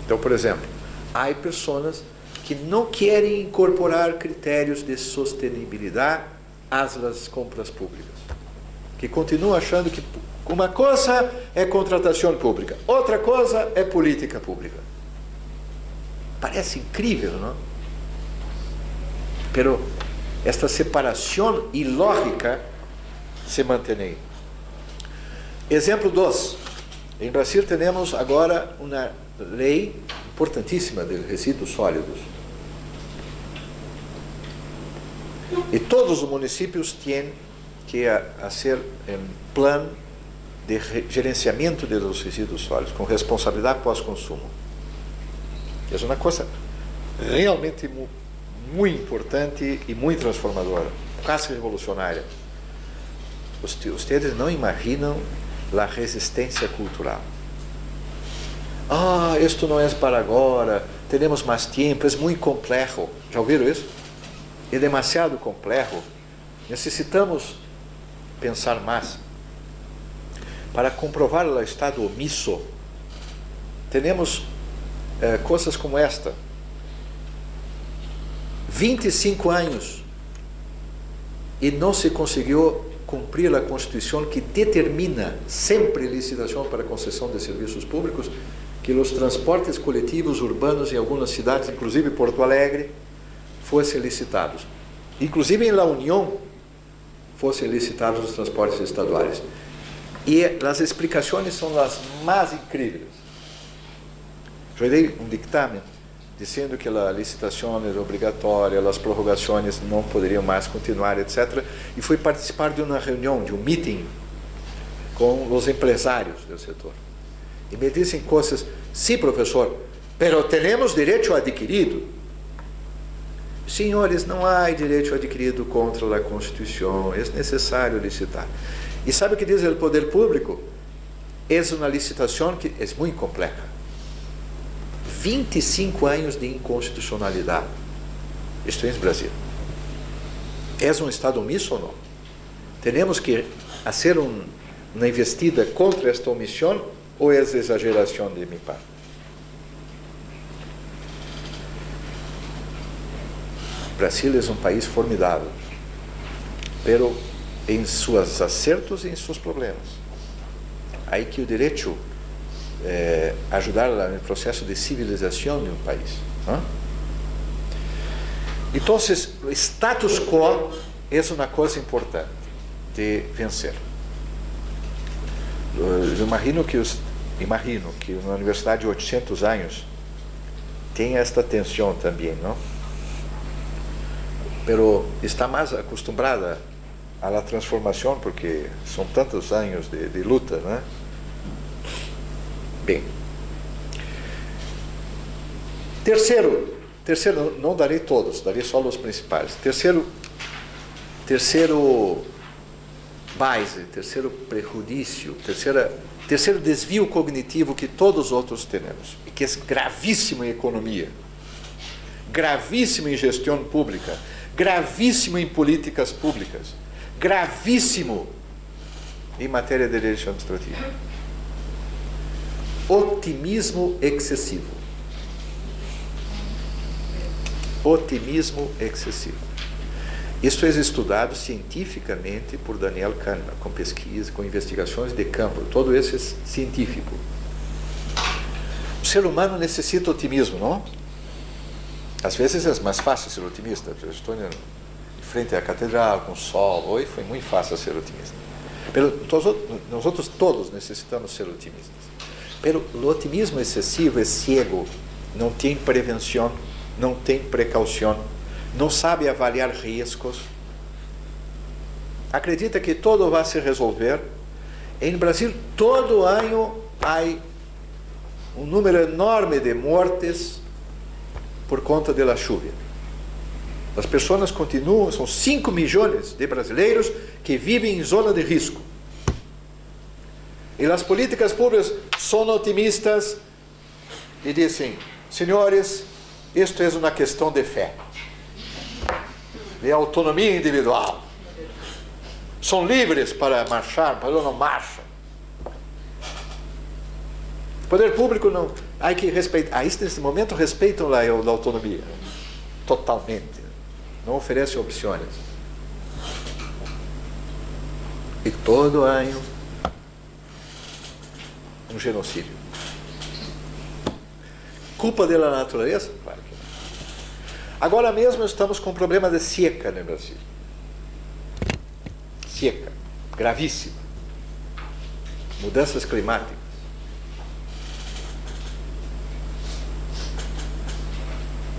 Então, por exemplo, há pessoas que não querem incorporar critérios de sustentabilidade às compras públicas, que continuam achando que uma coisa é contratação pública, outra coisa é política pública. Parece incrível, não? Pero esta separação ilógica se mantém. Exemplo 2. Em Brasil temos agora uma lei importantíssima de resíduos sólidos. E todos os municípios têm que fazer um plano de gerenciamento dos resíduos sólidos, com responsabilidade pós-consumo. É uma coisa realmente muito importante e muito transformadora, quase revolucionária. Vocês não imaginam a resistência cultural. Isto não é para agora, temos mais tempo, é muito complexo. Já ouviram isso? É demasiado complexo. Necessitamos pensar mais. Para comprovar o estado omisso, temos coisas como esta. 25 anos e não se conseguiu cumprir a Constituição que determina sempre licitação para concessão de serviços públicos, que os transportes coletivos urbanos em algumas cidades, inclusive Porto Alegre, fossem licitados. Inclusive em La União, fossem licitados os transportes estaduais. E as explicações são as mais incríveis. Eu dei um dictamen dizendo que a licitação era obrigatória, as prorrogações não poderiam mais continuar, etc. E fui participar de uma reunião, de um meeting com os empresários do setor. E me dizem coisas, sim, professor, pero temos direito adquirido. Senhores, não há direito adquirido contra a Constituição, é necessário licitar. E sabe o que diz o poder público? É uma licitação que é muito complexa. 25 anos de inconstitucionalidade. Isto é em Brasil. É um Estado omisso ou não? Temos que fazer uma investida contra esta omissão ou é exageração de minha parte? Brasil é um país formidável, pero em seus acertos e em seus problemas. Aí que o direito ajudar no processo de civilização de um país. Então, o status quo é uma coisa importante. de vencer. Eu imagino que na universidade de 800 anos tem esta tensão também, não? Pero está mais acostumbrada à transformação porque são tantos anos de luta, né? Bem. Terceiro, não darei todos, darei só os principais. Terceiro base, terceiro prejudício, terceiro desvio cognitivo que todos os outros temos, e que é gravíssimo em economia, gravíssimo em gestão pública, gravíssimo em políticas públicas, gravíssimo em matéria de direito administrativo. Otimismo excessivo. Otimismo excessivo. Isso é estudado cientificamente por Daniel Kahneman, com pesquisa, com investigações de campo, todo isso é científico. O ser humano necessita otimismo, não? Às vezes é mais fácil ser otimista. Eu estou em frente à catedral, com sol, hoje foi muito fácil ser otimista. Nós todos necessitamos ser otimistas. Mas o otimismo excessivo é cego, não tem prevenção, não tem precaução, não sabe avaliar riscos, acredita que tudo vai se resolver. Em Brasil, todo ano há um número enorme de mortes por conta da chuva. As pessoas continuam, são 5 milhões de brasileiros que vivem em zona de risco. E as políticas públicas são otimistas e dizem: senhores, isto é uma questão de fé, de autonomia individual. São livres para marchar, mas não marcham. O poder público não. Há que respeitar. Nesse momento respeitam a autonomia totalmente. Não oferecem opções. E todo ano um genocídio. Culpa da natureza? Claro que não. Agora mesmo estamos com um problema de seca no Brasil. Seca, gravíssima. Mudanças climáticas.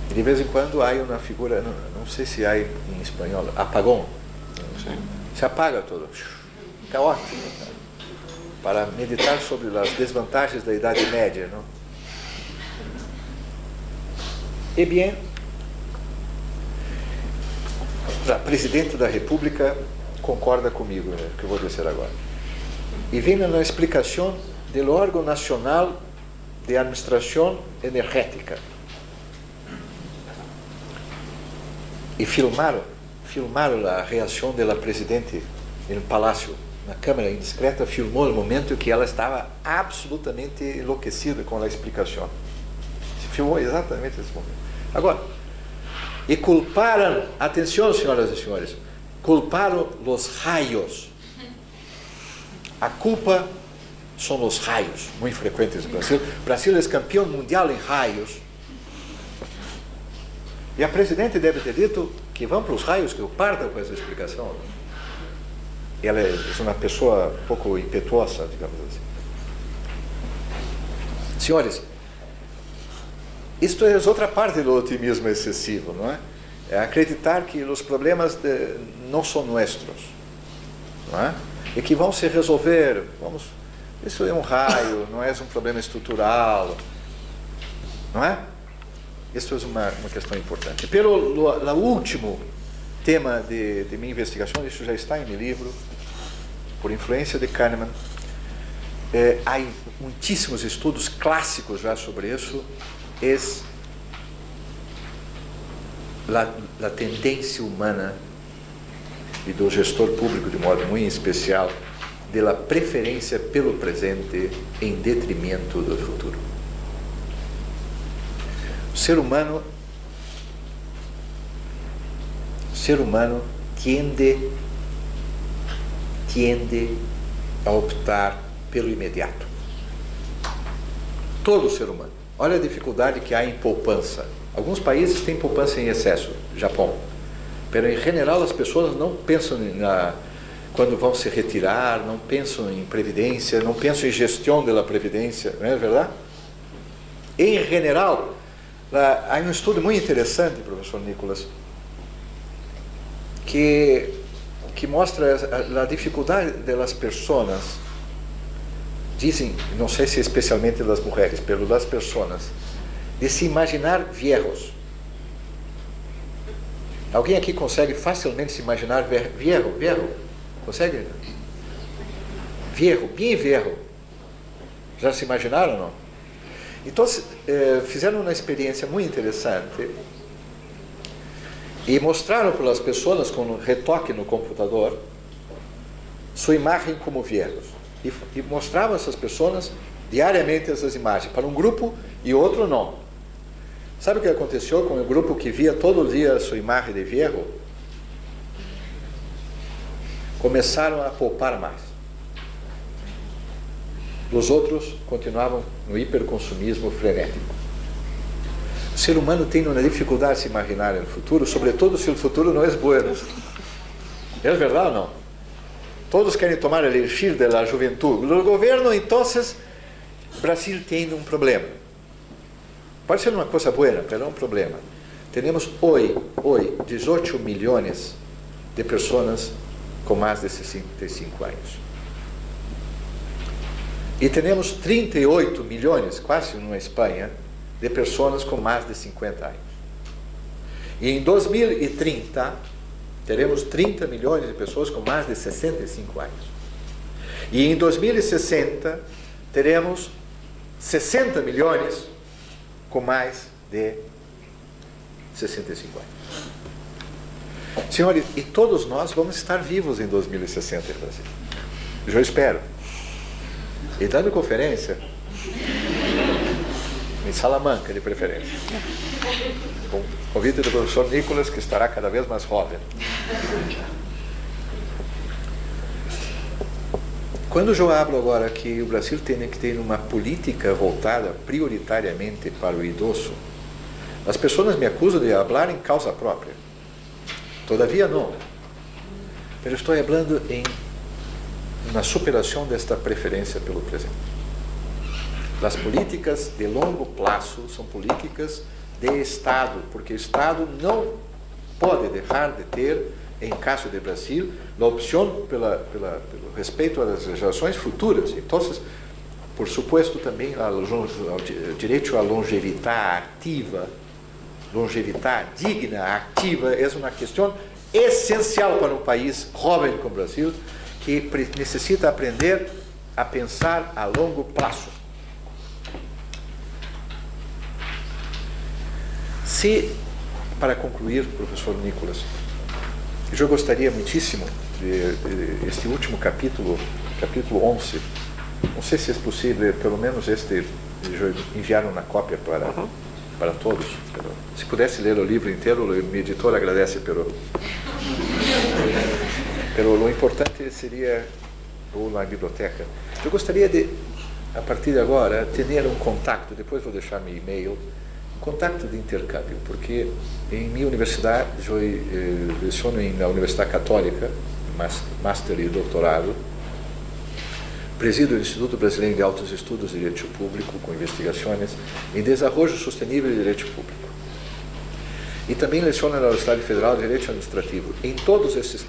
E de vez em quando há uma figura, não sei se há em espanhol, apagão. Não sei. Se apaga tudo. Caótico. Para meditar sobre as desvantagens da Idade Média, não? E bem, a Presidente da República concorda comigo, né, que eu vou dizer agora. E vem na explicação do órgão nacional de administração energética. E filmaram a reação da Presidente no Palácio, na câmera indiscreta, filmou o momento em que ela estava absolutamente enlouquecida com a explicação. Se filmou exatamente esse momento. Agora, e culparam, atenção, senhoras e senhores, culparam os raios. A culpa são os raios, muito frequentes no Brasil. O Brasil é campeão mundial em raios. E a Presidente deve ter dito que vão para os raios, que eu parta com essa explicação. Ela é uma pessoa um pouco impetuosa, digamos assim. Senhores, isto é outra parte do otimismo excessivo, não é? É acreditar que os problemas não são nossos, não é? E que vão se resolver. Isso é um raio, não é um problema estrutural, não é? Isso é uma questão importante. Pelo último tema de minha investigação, isso já está em meu livro, por influência de Kahneman. Há muitíssimos estudos clássicos já sobre isso. É a tendência humana e do gestor público de modo muito especial da preferência pelo presente em detrimento do futuro. O ser humano tende a optar pelo imediato. Todo ser humano. Olha a dificuldade que há em poupança. Alguns países têm poupança em excesso, Japão. Mas, em geral, as pessoas não pensam quando vão se retirar, não pensam em previdência, não pensam em gestão da previdência, não é verdade? Em geral, há um estudo muito interessante, professor Nicolas, que mostra a dificuldade das pessoas, dizem, não sei se especialmente das mulheres, mas das pessoas, de se imaginar viejos. Alguém aqui consegue facilmente se imaginar viejo? Consegue? Viejo, bem viejo. Já se imaginaram ou não? Então, fizeram uma experiência muito interessante e mostraram para as pessoas com um retoque no computador sua imagem como viejos. E mostravam essas pessoas diariamente essas imagens, para um grupo e outro não. Sabe o que aconteceu com o grupo que via todo dia a sua imagem de viejo? Começaram a poupar mais. Os outros continuavam no hiperconsumismo frenético. O ser humano tem uma dificuldade de se imaginar no futuro, sobretudo se o futuro não é bueno. É verdade ou não? Todos querem tomar o elixir da juventude. O governo, então, o Brasil tem um problema. Pode ser uma coisa boa, mas é um problema. Temos hoje 18 milhões de pessoas com mais de 65 anos. E temos 38 milhões, quase na Espanha, de pessoas com mais de 50 anos. E em 2030, teremos 30 milhões de pessoas com mais de 65 anos. E em 2060, teremos 60 milhões com mais de 65 anos. Senhores, e todos nós vamos estar vivos em 2060 no Brasil. Eu espero. E dando conferência, em Salamanca, de preferência, com o convite do professor Nicolas, que estará cada vez mais jovem. Quando eu hablo agora que o Brasil tem que ter uma política voltada prioritariamente para o idoso, as pessoas me acusam de falar em causa própria. Todavia não. Mas estou falando em na superação desta preferência pelo presente. As políticas de longo prazo são políticas de Estado, porque o Estado não pode deixar de ter, em caso de Brasil, a opção pelo respeito às gerações futuras. Então, por supuesto, também o direito à longevidade ativa, longevidade digna, ativa, é uma questão essencial para um país jovem como o Brasil, que necessita aprender a pensar a longo prazo. Para concluir, professor Nicolas, eu gostaria muitíssimo de este último capítulo 11, não sei se é possível, pelo menos enviar uma cópia para todos. Se pudesse ler o livro inteiro, o meu editor agradece o importante seria na biblioteca. Eu gostaria de, a partir de agora, ter um contato, depois vou deixar meu e-mail, um contato de intercâmbio, porque em minha universidade, eu leciono na Universidade Católica, master e doutorado, presido o Instituto Brasileiro de Altos Estudos de Direito Público, com investigações em desenvolvimento sustentável de direito público. E também leciono na Universidade Federal de Direito Administrativo. Em todos esses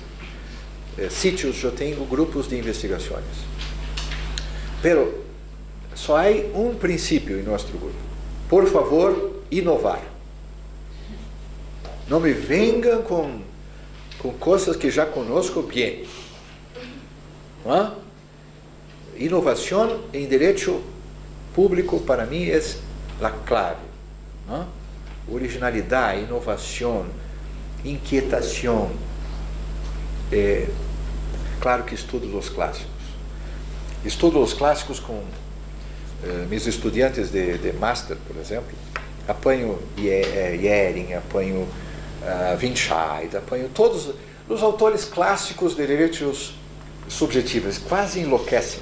sítios eu tenho grupos de investigações. Pero só há um princípio em nosso grupo. Por favor, inovar. Não me venham com coisas que já conosco bem. Não? Inovação em direito público para mim é a clave. Não? Originalidade, inovação, inquietação. Claro que estudo os clássicos. Estudo os clássicos com meus estudantes de master, por exemplo. Apanho Yering, apanho Winscheid, apanho todos os autores clássicos de direitos subjetivos. Quase enlouquecem.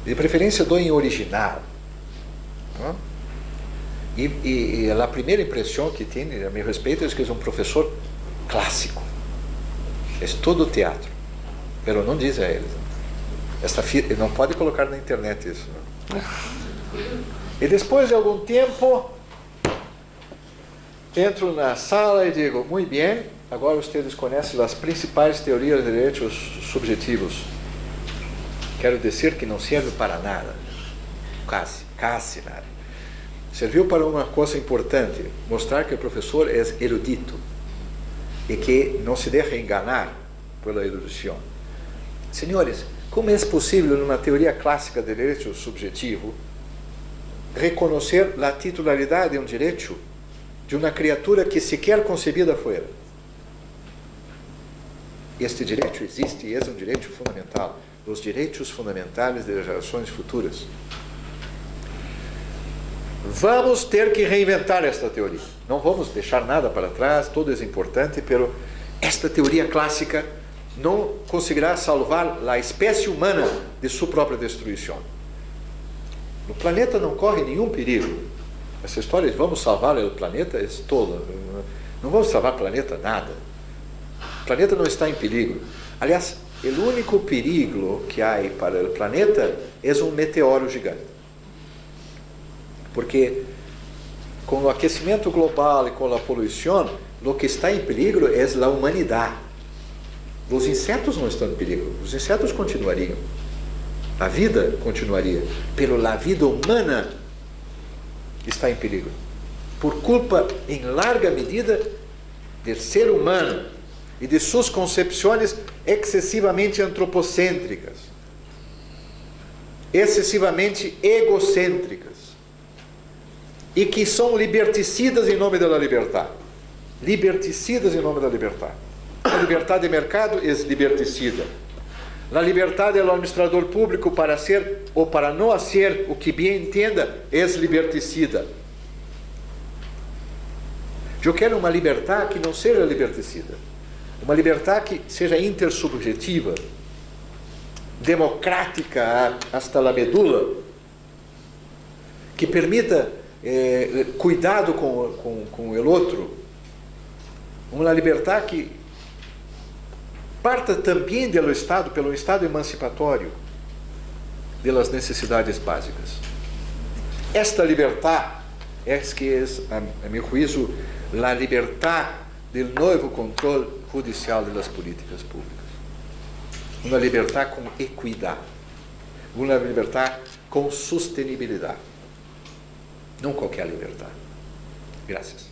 De preferência dou em original. Não? E a primeira impressão que tem a meu respeito é que é um professor clássico. É todo teatro. Pero não diz a eles. Não pode colocar na internet isso. Não. E depois de algum tempo, entro na sala e digo, muito bem, agora vocês conhecem as principais teorias de direitos subjetivos. Quero dizer que não serve para nada. Quase nada. Serviu para uma coisa importante, mostrar que o professor é erudito e que não se deixa enganar pela erudição. Senhores, como é possível, numa teoria clássica de direito subjetivo, reconhecer a titularidade de um direito de uma criatura que sequer concebida foi? Este direito existe e é um direito fundamental. Os direitos fundamentais das gerações futuras. Vamos ter que reinventar esta teoria. Não vamos deixar nada para trás, tudo é importante, mas esta teoria clássica não conseguirá salvar a espécie humana de sua própria destruição. O planeta não corre nenhum perigo. Essa história de vamos salvar o planeta é tola. Não vamos salvar o planeta nada. O planeta não está em perigo. Aliás, o único perigo que há para o planeta é um meteoro gigante. Porque com o aquecimento global e com a poluição, o que está em perigo é a humanidade. Os insetos não estão em perigo, os insetos continuariam. A vida continuaria, mas a vida humana está em perigo. Por culpa, em larga medida, do ser humano e de suas concepções excessivamente antropocêntricas, excessivamente egocêntricas, e que são liberticidas em nome da liberdade. Liberticidas em nome da liberdade. A liberdade de mercado é liberticida. A liberdade do administrador público para ser ou para não ser o que bem entenda é liberticida. Eu quero uma liberdade que não seja liberticida. Uma liberdade que seja intersubjetiva, democrática hasta la medula, que permita cuidado com o outro, uma liberdade que parta também do Estado, pelo Estado emancipatório, das necessidades básicas. Esta liberdade é que é, a meu juízo, a liberdade do novo controle judicial das políticas públicas. Uma liberdade com equidade, uma liberdade com sustentabilidade. Não qualquer liberdade. Graças.